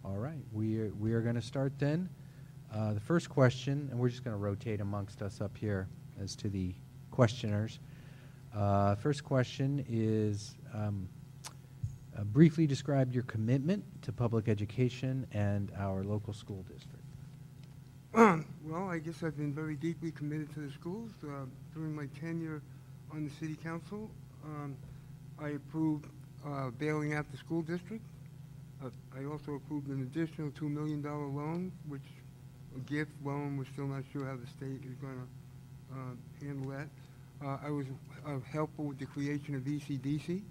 All right, we are going to start then. The first question, and we're just going to rotate amongst us up here as to the questioners. First question is, briefly describe your commitment to public education and our local school district. Well, I guess I've been very deeply committed to the schools. During my tenure on the city council, I approved bailing out the school district. I also approved an additional $2 million loan, which a gift loan. We're still not sure how the state is going to handle that. I was helpful with the creation of ECDC,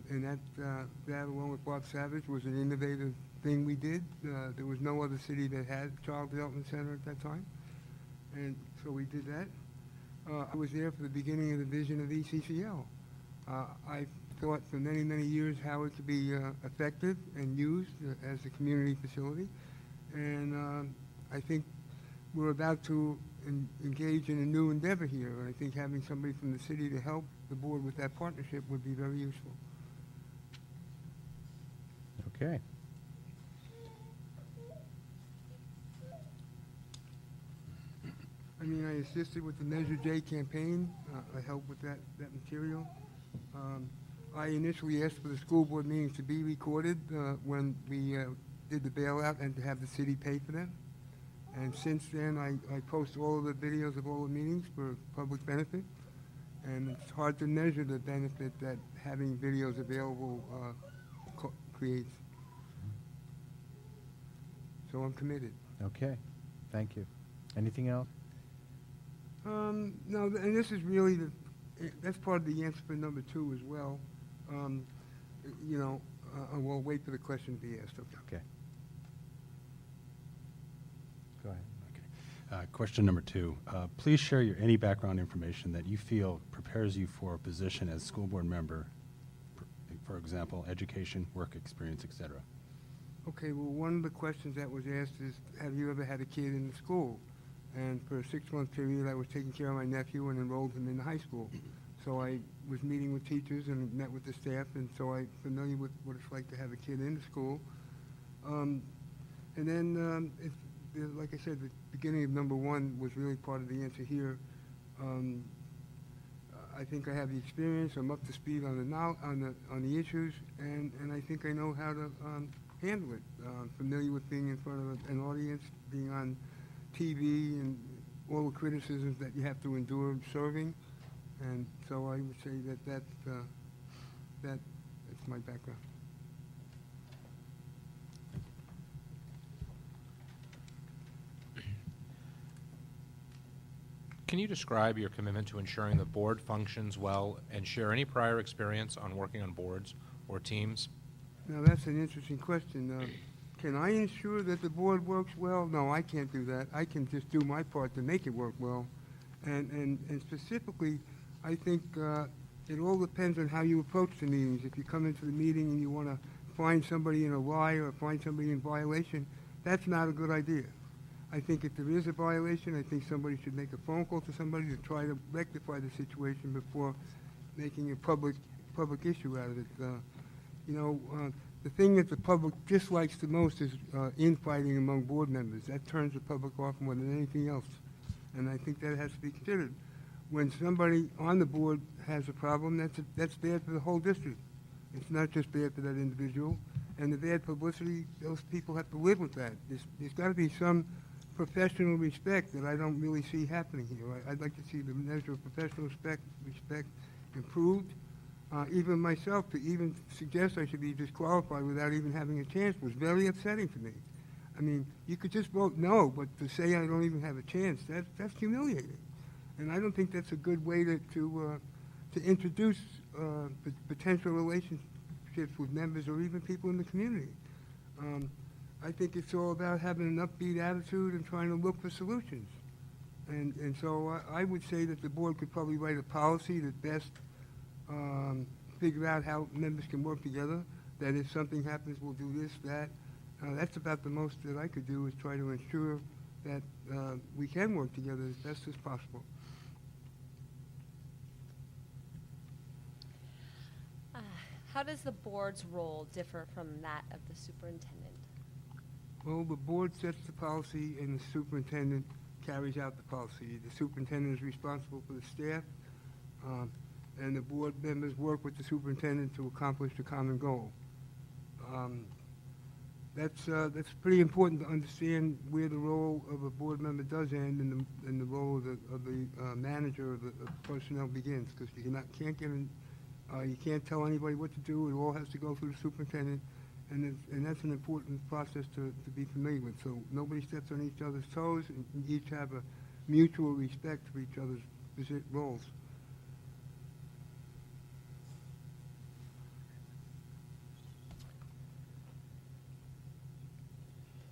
and that along with Bob Savage was an innovative thing we did. There was no other city that had a child development center at that time, and so we did that. I was there for the beginning of the vision of ECCL. I thought for many, many years how it could be effective and used as a community facility, and I think we're about to engage in a new endeavor here. I think having somebody from the city to help the board with that partnership would be very useful. Okay. I mean, I assisted with the Measure J campaign. I helped with that material. I initially asked for the school board meetings to be recorded when we did the bailout and to have the city pay for them. And since then, I post all of the videos of all the meetings for public benefit. And it's hard to measure the benefit that having videos available creates. So I'm committed. Okay. Thank you. Anything else? No, and this is really that's part of the answer for number 2 as well. We'll wait for the question to be asked. Okay. Go ahead. Okay. Question number 2. Please share any background information that you feel prepares you for a position as school board member, for example, education, work experience, etc. Okay, well, one of the questions that was asked is, have you ever had a kid in the school? And for a 6-month period, I was taking care of my nephew and enrolled him in high school. So I was meeting with teachers and met with the staff, and so I'm familiar with what it's like to have a kid in the school. And then, like I said, the beginning of number 1 was really part of the answer here. I think I have the experience. I'm up to speed on the issues, and I think I know how to handle it. Familiar with being in front of an audience, being on TV, and all the criticisms that you have to endure serving. And so I would say that's my background. Can you describe your commitment to ensuring the board functions well and share any prior experience on working on boards or teams? Now, that's an interesting question. Can I ensure that the board works well? No, I can't do that. I can just do my part to make it work well. And specifically, I think it all depends on how you approach the meetings. If you come into the meeting and you want to find somebody in a lie or find somebody in violation, that's not a good idea. I think if there is a violation, I think somebody should make a phone call to somebody to try to rectify the situation before making a public issue out of it. The thing that the public dislikes the most is infighting among board members. That turns the public off more than anything else. And I think that has to be considered. When somebody on the board has a problem, that's bad for the whole district. It's not just bad for that individual. And the bad publicity, those people have to live with that. There's got to be some professional respect that I don't really see happening here. I'd like to see the measure of professional respect improved. Even myself, to even suggest I should be disqualified without even having a chance was very upsetting to me. I mean, you could just vote no, but to say I don't even have a chance, that's humiliating. And I don't think that's a good way to introduce potential relationships with members or even people in the community. I think it's all about having an upbeat attitude and trying to look for solutions. And so I would say that the board could probably write a policy that best figure out how members can work together, that if something happens, we'll do this, that. That's about the most that I could do, is try to ensure that we can work together as best as possible. How does the board's role differ from that of the superintendent? Well, the board sets the policy and the superintendent carries out the policy. The superintendent is responsible for the staff, and the board members work with the superintendent to accomplish the common goal. That's pretty important to understand where the role of a board member does end and the role of the manager of the personnel begins, because you can't tell anybody what to do. It all has to go through the superintendent, and that's an important process to be familiar with. So nobody steps on each other's toes, and each have a mutual respect for each other's roles.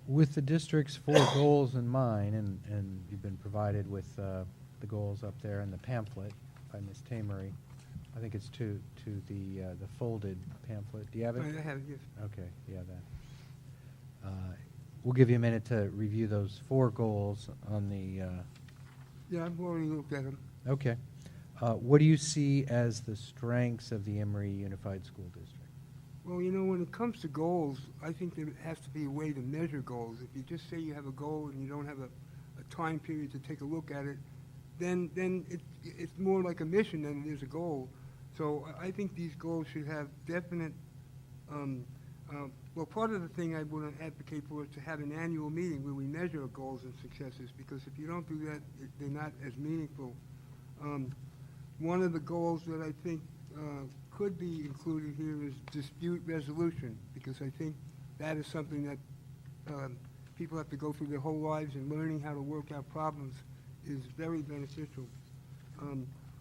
With the district's 4 goals in mind, and you've been provided with the goals up there in the pamphlet by Ms. Tamery. I think it's to the folded pamphlet. Do you have it? I have it, yes. Okay, yeah, that. We'll give you a minute to review those 4 goals on the. Yeah, I've already looked at them. Okay. What do you see as the strengths of the Emery Unified School District? Well, when it comes to goals, I think there has to be a way to measure goals. If you just say you have a goal and you don't have a time period to take a look at it, then it's more like a mission than it is a goal. So I think these goals should have definite, well, part of the thing I want to advocate for is to have an annual meeting where we measure our goals and successes, because if you don't do that, they're not as meaningful. One of the goals that I think could be included here is dispute resolution, because I think that is something that people have to go through their whole lives, and learning how to work out problems is very beneficial.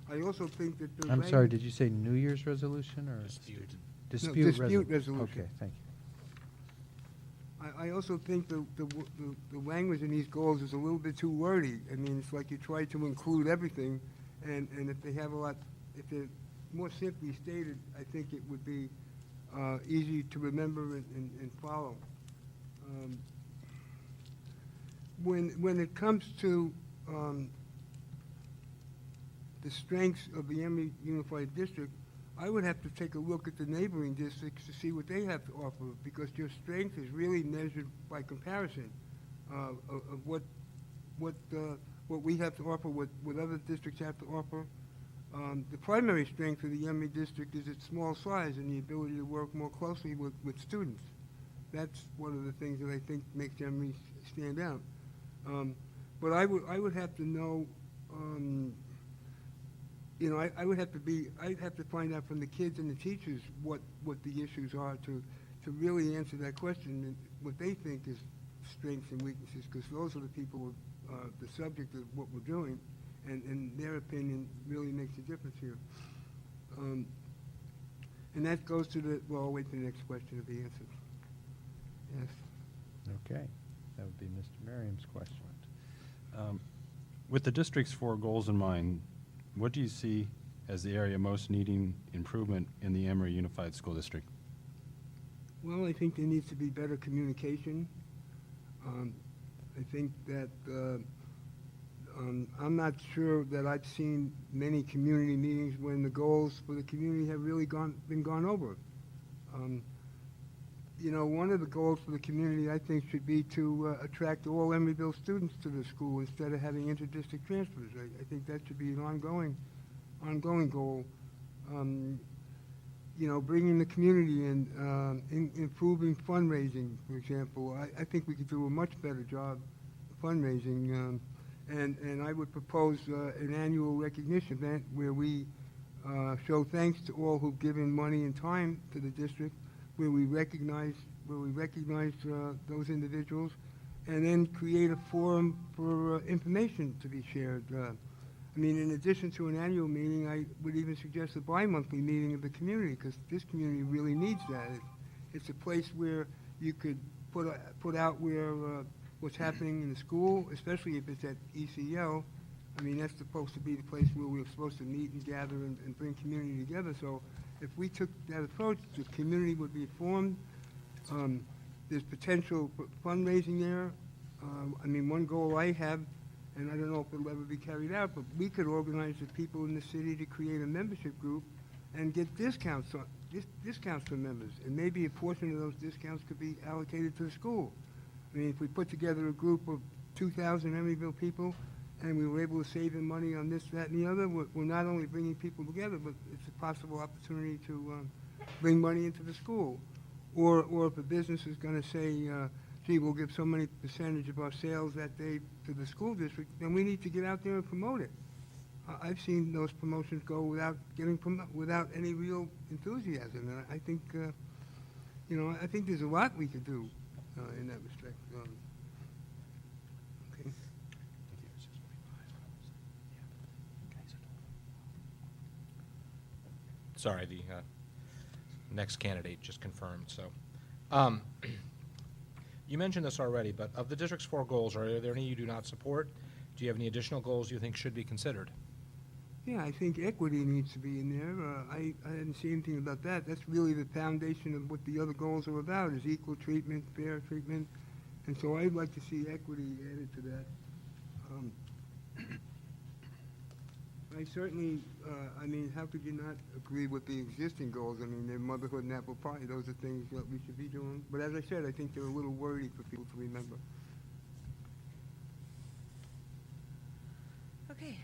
I also think that the I'm sorry, did you say New Year's resolution or? Dispute. Dispute resolution. Okay, thank you. I also think the language in these goals is a little bit too wordy. I mean, it's like you try to include everything, and if they have if they're more simply stated, I think it would be easy to remember and follow. When it comes to the strengths of the Emery Unified District, I would have to take a look at the neighboring districts to see what they have to offer, because your strength is really measured by comparison of what we have to offer, what other districts have to offer. The primary strength of the Emery district is its small size and the ability to work more closely with students. That's one of the things that I think makes Emery stand out. But I would have to know, I'd have to find out from the kids and the teachers what the issues are to really answer that question, and what they think is strengths and weaknesses, because those are the people, the subject of what we're doing. And their opinion really makes a difference here. And that goes to I'll wait for the next question to be answered. Yes. Okay, that would be Mr. Merriam's question. With the district's 4 goals in mind, what do you see as the area most needing improvement in the Emery Unified School District? Well, I think there needs to be better communication. I think that I'm not sure that I've seen many community meetings when the goals for the community have really been gone over. One of the goals for the community, I think, should be to attract all Emeryville students to the school instead of having inter-district transfers. I think that should be an ongoing goal. Bringing the community in, improving fundraising, for example. I think we could do a much better job of fundraising. And I would propose an annual recognition event where we show thanks to all who've given money and time to the district, where we recognize those individuals, and then create a forum for information to be shared. In addition to an annual meeting, I would even suggest a bi-monthly meeting of the community, because this community really needs that. It's a place where you could put out what's happening in the school, especially if it's at ECL. That's supposed to be the place where we're supposed to meet and gather and bring community together. So if we took that approach, the community would be informed. There's potential for fundraising there. One goal I have, and I don't know if it'll ever be carried out, but we could organize the people in the city to create a membership group and get discounts for members. And maybe a portion of those discounts could be allocated to the school. I mean, if we put together a group of 2,000 Emeryville people, and we were able to save them money on this, that, and the other, we're not only bringing people together, but it's a possible opportunity to bring money into the school. Or if a business is going to say, gee, we'll give so many percentage of our sales that day to the school district, then we need to get out there and promote it. I've seen those promotions go without without any real enthusiasm, and I think, I think there's a lot we could do in that respect. Okay. Sorry, the next candidate just confirmed, so. You mentioned this already, but of the district's 4 goals, are there any you do not support? Do you have any additional goals you think should be considered? Yeah, I think equity needs to be in there. I didn't see anything about that. That's really the foundation of what the other goals are about, is equal treatment, fair treatment. And so I'd like to see equity added to that. I certainly, how could you not agree with the existing goals? I mean, they're motherhood and apple pie. Those are things that we should be doing. But as I said, I think they're a little wordy for people to remember. Okay.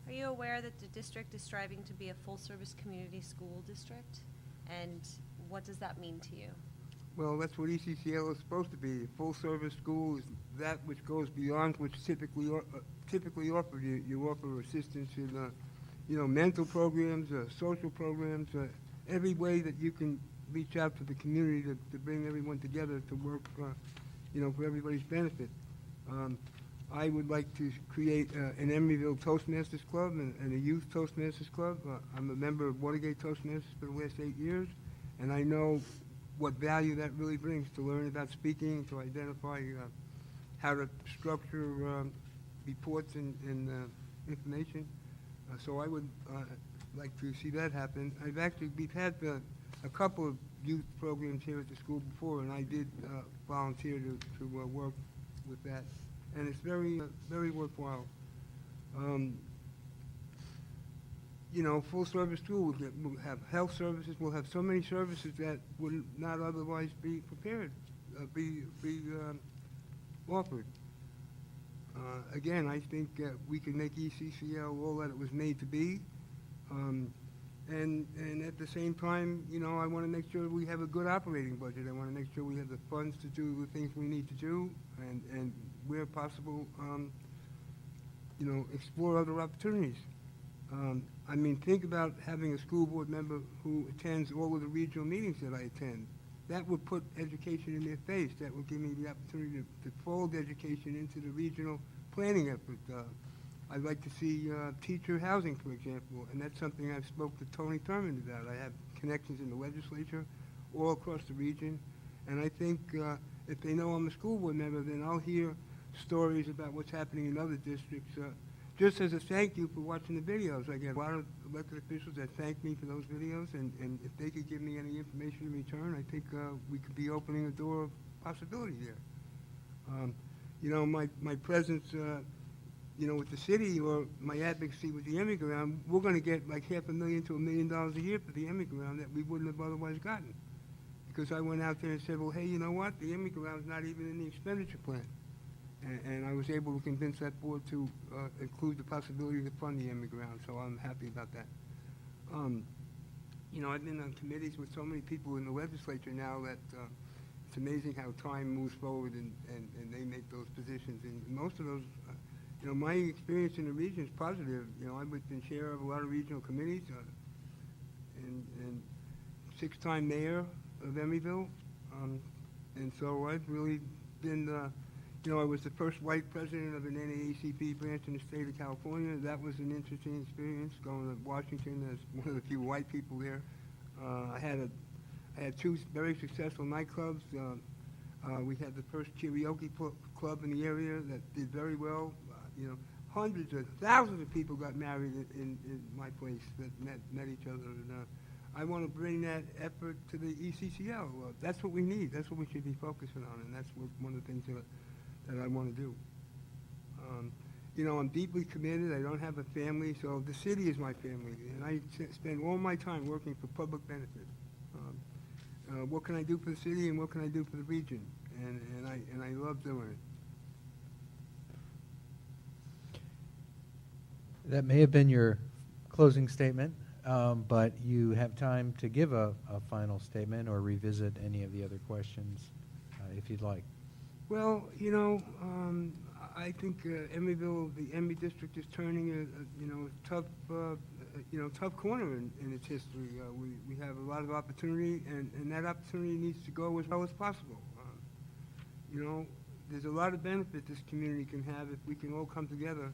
Are you aware that the district is striving to be a full-service community school district? And what does that mean to you? Well, that's what ECCL is supposed to be. A full-service school is that which goes beyond what's typically offered. You offer assistance in, mental programs, social programs, every way that you can reach out to the community to bring everyone together to work, for everybody's benefit. I would like to create an Emeryville Toastmasters Club and a Youth Toastmasters Club. I'm a member of Watergate Toastmasters for the last 8 years, and I know what value that really brings to learn about speaking, to identify how to structure reports and information. So I would like to see that happen. We've had a couple of youth programs here at the school before, and I did volunteer to work with that. And it's very, very worthwhile. Full-service school will have health services. We'll have so many services that would not otherwise be prepared, be offered. Again, I think we can make ECCL all that it was made to be. And at the same time, I want to make sure we have a good operating budget. I want to make sure we have the funds to do the things we need to do, and where possible, explore other opportunities. Think about having a school board member who attends all of the regional meetings that I attend. That would put education in their face. That would give me the opportunity to fold education into the regional planning effort. I'd like to see teacher housing, for example, and that's something I've spoke to Tony Thurman about. I have connections in the legislature all across the region, and I think if they know I'm a school board member, then I'll hear stories about what's happening in other districts. Just as a thank you for watching the videos, I get a lot of elected officials that thank me for those videos, and if they could give me any information in return, I think we could be opening a door of possibility there. My presence, with the city, or my advocacy with the Emeryville, we're going to get like $500,000 to $1 million a year for the Emeryville that we wouldn't have otherwise gotten. Because I went out there and said, well, hey, you know what? The Emeryville is not even in the expenditure plan. And I was able to convince that board to include the possibility to fund the Emeryville, so I'm happy about that. I've been on committees with so many people in the legislature now that it's amazing how time moves forward and they make those positions. And most of those, my experience in the region is positive. I've been chair of a lot of regional committees and 6-time mayor of Emeryville. And so I've really been, I was the first white president of an NAACP branch in the state of California. That was an interesting experience, going to Washington as one of the few white people there. I had 2 very successful nightclubs. We had the first karaoke club in the area that did very well. Hundreds of thousands of people got married in my place that met each other. And I want to bring that effort to the ECCL. That's what we need. That's what we should be focusing on, and that's one of the things that I want to do. I'm deeply committed. I don't have a family, so the city is my family, and I spend all my time working for public benefit. What can I do for the city, and what can I do for the region? and I love doing it. That may have been your closing statement, but you have time to give a final statement or revisit any of the other questions if you'd like. Well, I think Emeryville, the Emery district, is turning a tough corner in its history. We have a lot of opportunity, and that opportunity needs to go as well as possible. There's a lot of benefit this community can have if we can all come together.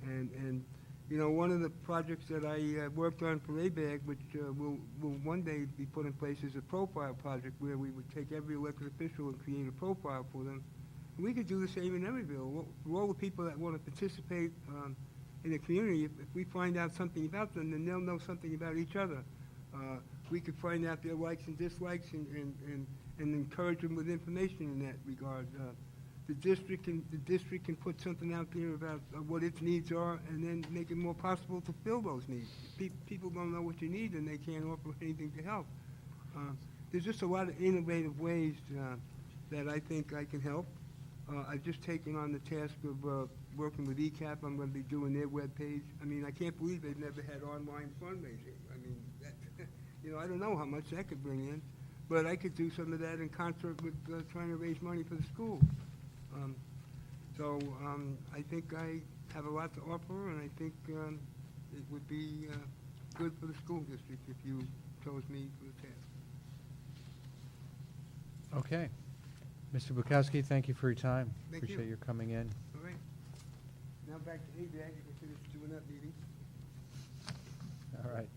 And one of the projects that I worked on for ABAG, which will one day be put in place, is a profile project where we would take every elected official and create a profile for them. And we could do the same in Emeryville. For all the people that want to participate in the community, if we find out something about them, then they'll know something about each other. We could find out their likes and dislikes and encourage them with information in that regard. The district can put something out there about what its needs are, and then make it more possible to fill those needs. People don't know what you need, and they can't offer anything to help. There's just a lot of innovative ways that I think I can help. I've just taken on the task of working with ECAP. I'm going to be doing their webpage. I mean, I can't believe they've never had online fundraising. I mean, I don't know how much that could bring in, but I could do some of that in concert with trying to raise money for the school. I think I have a lot to offer, and I think it would be good for the school district if you chose me for the task. Okay. Mr. Bukowski, thank you for your time. Thank you. Appreciate your coming in. All right. Now back to ABAG. You can finish doing that meeting. All right.